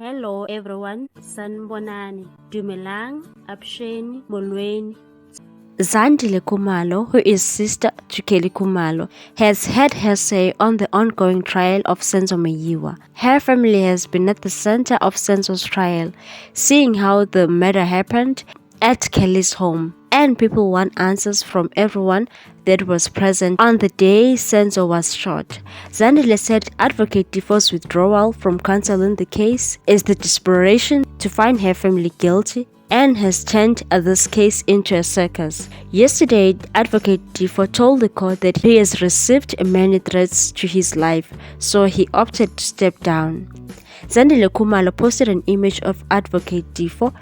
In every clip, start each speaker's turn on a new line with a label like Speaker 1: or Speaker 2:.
Speaker 1: Hello everyone, Sanbonani, Dumelang, Absheni, Molweni. Zandile Khumalo, who is sister to Kelly Khumalo, has had her say on the ongoing trial of Senzo Meyiwa. Her family has been at the center of Senzo's trial, seeing how the murder happened at Kelly's home. And people want answers from everyone that was present on the day Senzo was shot. Zandile said Advocate Teffo's withdrawal from counseling the case is the desperation to find her family guilty and has turned this case into a circus. Yesterday, Advocate Teffo told the court that he has received many threats to his life, so he opted to step down. Zandile Khumalo posted an image of Advocate Teffo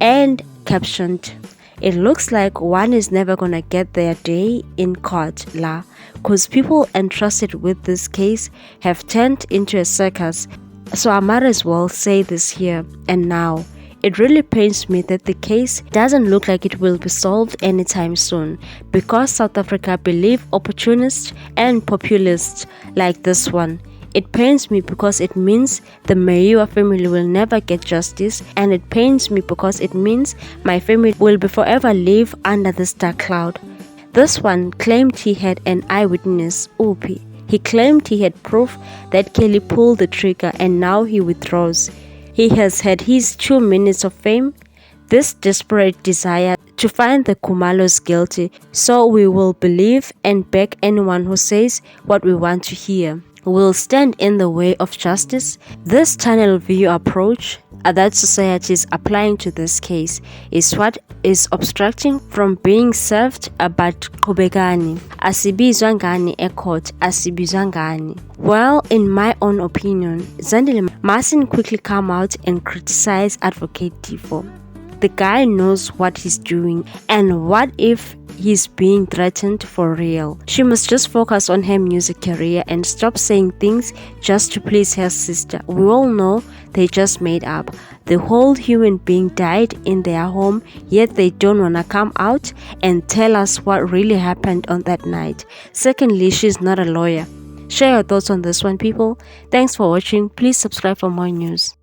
Speaker 1: and captioned, "It looks like one is never gonna get their day in court, la, cause people entrusted with this case have turned into a circus, so I might as well say this here and now. It really pains me that the case doesn't look like it will be solved anytime soon because South Africa believe opportunists and populists like this one. It pains me because it means the Meyiwa family will never get justice, and it pains me because it means my family will be forever live under this dark cloud." This one claimed he had an eyewitness, Upi. He claimed he had proof that Kelly pulled the trigger and now he withdraws. He has had his 2 minutes of fame, this desperate desire to find the Khumalos guilty, so we will believe and back anyone who says what we want to hear. Will stand in the way of justice. This tunnel view approach that society is applying to this case is what is obstructing from being served, but qhubekani asibizwa ngani ecourt asibizwa ngani. Well, in my own opinion, Zandile mustn't quickly come out and criticize Advocate Teffo. The guy knows what he's doing, and what if he's being threatened for real? She must just focus on her music career and stop saying things just to please her sister. We all know they just made up. The whole human being died in their home, yet they don't wanna come out and tell us what really happened on that night. Secondly, she's not a lawyer. Share your thoughts on this one, people. Thanks for watching. Please subscribe for more news.